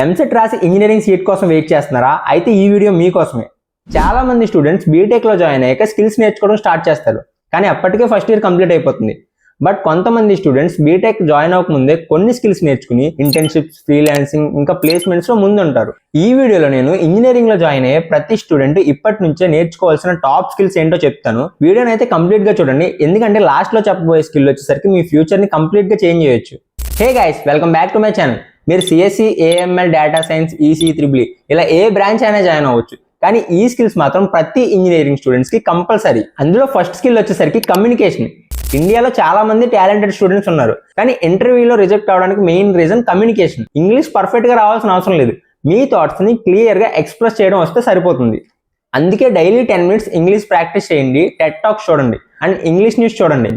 ఎంసెట్ రాసి engineering seat కోసం wait చేస్తున్నారా? అయితే ఈ వీడియో మీకోసమే. చాలా మంది స్టూడెంట్స్ బీటెక్ లో జాయిన్ అయ్యాక స్కిల్స్ నేర్చుకోవడం స్టార్ట్ చేస్తారు, కానీ అప్పటికే ఫస్ట్ ఇయర్ కంప్లీట్ అయిపోతుంది. బట్ కొంతమంది స్టూడెంట్స్ బీటెక్ జాయిన్ అవ్వకముందే కొన్ని స్కిల్స్ నేర్చుకుని ఇంటర్న్షిప్స్, ఫ్రీలాన్సింగ్ ఇంకా ప్లేస్మెంట్స్ లో ముందుంటారు. ఈ వీడియోలో నేను ఇంజనీరింగ్ లో జాయిన్ అయ్యే ప్రతి స్టూడెంట్ ఇప్పటి నుంచే నేర్చుకోవాల్సిన టాప్ స్కిల్స్ ఏంటో చెప్తాను. వీడియోని అయితే కంప్లీట్ గా చూడండి, ఎందుకంటే లాస్ట్ లో చెప్పబోయే స్కిల్ వచ్చేసరికి మీ ఫ్యూచర్ ని కంప్లీట్ గా చేంజ్ చేయొచ్చు. Hey guys, welcome back to my channel. మీరు CSE, AIML, data science, ECE, triple ఇలా ఏ బ్రాంచ్ అయినా జాయిన్ అవ్వచ్చు, కానీ ఈ స్కిల్స్ మాత్రం ప్రతి ఇంజనీరింగ్ స్టూడెంట్స్ కి కంపల్సరీ. అందులో ఫస్ట్ స్కిల్ వచ్చేసరికి కమ్యూనికేషన్. ఇండియాలో చాలా మంది టాలెంటెడ్ స్టూడెంట్స్ ఉన్నారు, కానీ ఇంటర్వ్యూలో రిజెక్ట్ అవడానికి main reason communication. English perfect గా రావాల్సిన అవసరం లేదు, మీ థాట్స్ ని క్లియర్ గా ఎక్స్ప్రెస్ చేయడం వస్తే సరిపోతుంది. అందుకే డైలీ 10 minutes ఇంగ్లీష్ ప్రాక్టీస్ చేయండి, టెడ్ టాక్స్ చూడండి అండ్ ఇంగ్లీష్ న్యూస్ చూడండి.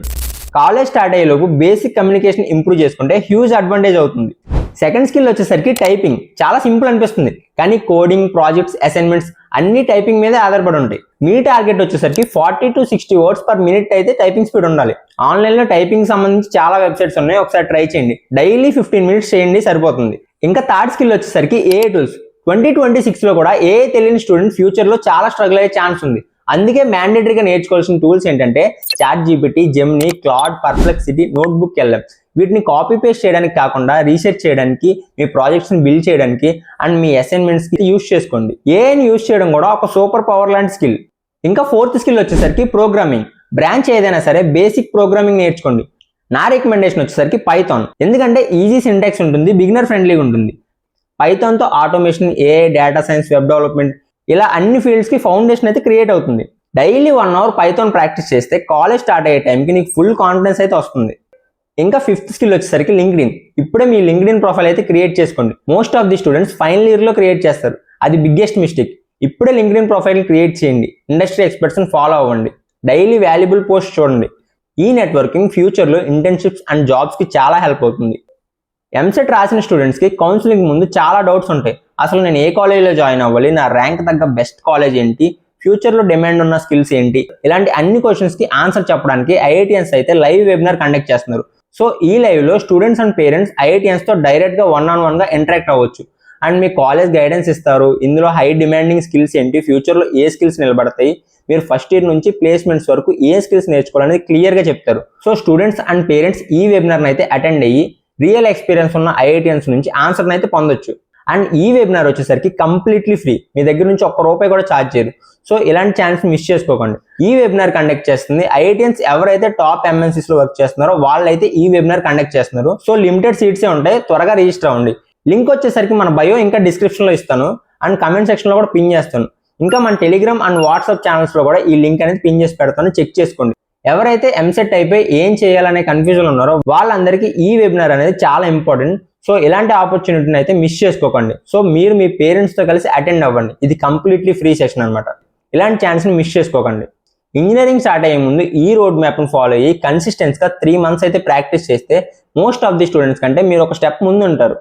కాలేజ్ స్టార్ట్ అయ్యేలోపు బేసిక్ కమ్యూనికేషన్ ఇంప్రూవ్ చేసుకుంటే హ్యూజ్ అడ్వాంటేజ్ అవుతుంది. సెకండ్ స్కిల్ వచ్చేసరికి టైపింగ్. చాలా సింపుల్ అనిపిస్తుంది, కానీ కోడింగ్, ప్రాజెక్ట్స్, అసైన్మెంట్స్ అన్ని టైపింగ్ మీదే ఆధారపడి ఉంటాయి. మీ టార్గెట్ వచ్చేసరికి 40 to 60 words per minute అయితే టైపింగ్ స్పీడ్ ఉండాలి. ఆన్లైన్ లో టైపింగ్ సంబంధించి చాలా వెబ్సైట్స్ ఉన్నాయి, ఒకసారి ట్రై చేయండి. డైలీ 15 minutes చేయండి, సరిపోతుంది. ఇంకా థర్డ్ స్కిల్ వచ్చేసరికి ఏఐ టూల్స్. 2026 లో కూడా ఏఐ తెలియని స్టూడెంట్ ఫ్యూచర్ లో చాలా స్ట్రగుల్ అయ్యే ఛాన్స్ ఉంది. అందుకే మ్యాండేటరీగా నేర్చుకోవాల్సిన టూల్స్ ఏంటంటే chat GPT, Gemini, Claude, Perplexity, notebook, LM. వీటిని కాపీ పేస్ట్ చేయడానికి కాకుండా రీసెర్చ్ చేయడానికి, మీ ప్రాజెక్ట్స్ ని బిల్డ్ చేయడానికి అండ్ మీ అసైన్మెంట్స్ కి యూస్ చేసుకోండి. ఏఐని యూస్ చేయడం కూడా ఒక సూపర్ పవర్ లాంటి స్కిల్. ఇంకా ఫోర్త్ స్కిల్ వచ్చేసరికి ప్రోగ్రామింగ్. బ్రాంచ్ ఏదైనా సరే బేసిక్ ప్రోగ్రామింగ్ నేర్చుకోండి. నా రికమెండేషన్ వచ్చేసరికి పైథాన్, ఎందుకంటే ఈజీ సింటాక్స్ ఉంటుంది, బిగినర్ ఫ్రెండ్లీగా ఉంటుంది. పైథాన్తో automation, AI, data science, web development ఇలా అన్ని ఫీల్డ్స్ కి ఫౌండేషన్ అయితే క్రియేట్ అవుతుంది. డైలీ 1 hour పైథాన్ ప్రాక్టీస్ చేస్తే కాలేజ్ స్టార్ట్ అయ్యే టైంకి నీకు ఫుల్ కాన్ఫిడెన్స్ అయితే వస్తుంది. ఇంకా ఫిఫ్త్ స్కిల్ వచ్చేసరికి లింక్డ్ఇన్. ఇప్పుడే మీ లింక్డ్ఇన్ ప్రొఫైల్ అయితే క్రియేట్ చేసుకోండి. Most of the students final year లో క్రియేట్ చేస్తారు, అది బిగ్గెస్ట్ మిస్టేక్. ఇప్పుడే లింక్డ్ఇన్ ప్రొఫైల్ క్రియేట్ చేయండి, ఇండస్ట్రీ ఎక్స్పర్ట్స్ ని ఫాలో అవ్వండి, డైలీ వాల్యుబుల్ పోస్ట్ చూడండి. ఈ నెట్వర్కింగ్ ఫ్యూచర్ లో ఇంటర్న్షిప్స్ అండ్ జాబ్స్ కి చాలా హెల్ప్ అవుతుంది. ఎంసెట్ రాసిన స్టూడెంట్స్ కి కౌన్సిలింగ్ ముందు చాలా డౌట్స్ ఉంటాయి. అసలు నేను ఏ కాలేజీలో జాయిన్ అవ్వాలి, నా ర్యాంక్ తగ్గ బెస్ట్ కాలేజ్ ఏంటి, ఫ్యూచర్ లో డిమాండ్ ఉన్న స్కిల్స్ ఏంటి, ఇలాంటి అన్ని క్వశ్చన్స్ కి ఆన్సర్ చెప్పడానికి ఐఐటియన్స్ అయితే లైవ్ వెబినార్ కండక్ట్ చేస్తున్నారు. సో ఈ లైవ్ లో స్టూడెంట్స్ అండ్ పేరెంట్స్ ఐఐటియన్స్ తో డైరెక్ట్ గా 1-on-1 గా ఇంటరాక్ట్ అవ్వచ్చు అండ్ మీ కాలేజ్ గైడెన్స్ ఇస్తారు. ఇందులో హై డిమాండింగ్ స్కిల్స్ ఏంటి, ఫ్యూచర్ లో ఏ స్కిల్స్ నిలబడతాయి, మీరు ఫస్ట్ ఇయర్ నుంచి ప్లేస్మెంట్స్ వరకు ఏ స్కిల్స్ నేర్చుకోవాలనేది క్లియర్ గా చెప్తారు. సో స్టూడెంట్స్ అండ్ పేరెంట్స్ ఈ వెబినార్ అయితే అటెండ్ అయ్యి రియల్ ఎక్స్పీరియన్స్ ఉన్న ఐఐటియన్స్ నుంచి ఆన్సర్ అయితే పొందొచ్చు. అండ్ ఈ వెబినార్ వచ్చేసరికి కంప్లీట్లీ ఫ్రీ, మీ దగ్గర నుంచి ₹1 కూడా ఛార్జ్ చేయరు. సో ఇలాంటి ఛాన్స్ మిస్ చేసుకోకండి. ఈ వెబినార్ కండక్ట్ చేస్తుంది ఐఐటియన్స్ ఎవరైతే టాప్ ఎంఎన్సీస్ లో వర్క్ చేస్తున్నారో వాళ్ళైతే ఈ వెబినార్ కండక్ట్ చేస్తున్నారు. సో లిమిటెడ్ సీట్సే ఉంటాయి, త్వరగా రిజిస్టర్ అవ్వండి. లింక్ వచ్చేసరికి మన బయో ఇంకా డిస్క్రిప్షన్ లో ఇస్తాను అండ్ కమెంట్ సెక్షన్ లో కూడా పిన్ చేస్తాను. ఇంకా మన టెలిగ్రామ్ అండ్ వాట్సాప్ ఛానల్స్ లో కూడా ఈ లింక్ అనేది పిన్ చేసి పెడతాను, చెక్ చేసుకోండి. ఎవరైతే ఎంసెట్ అయిపోయి ఏం చేయాలనే కన్ఫ్యూజన్ ఉన్నారో వాళ్ళందరికీ ఈ వెబినార్ అనేది చాలా ఇంపార్టెంట్. సో ఇలాంటి ఆపర్చునిటీని అయితే మిస్ చేసుకోకండి. సో మీరు మీ పేరెంట్స్ తో కలిసి అటెండ్ అవ్వండి, ఇది కంప్లీట్లీ ఫ్రీ సెషన్ అనమాట. ఇలాంటి ఛాన్స్ ని మిస్ చేసుకోకండి. ఇంజనీరింగ్ స్టార్ట్ అయ్యే ముందు ఈ రోడ్ మ్యాప్ ని ఫాలో అయ్యి కన్సిస్టెన్స్ గా 3 months అయితే ప్రాక్టీస్ చేస్తే మోస్ట్ ఆఫ్ ది స్టూడెంట్స్ కంటే మీరు ఒక స్టెప్ ముందు ఉంటారు.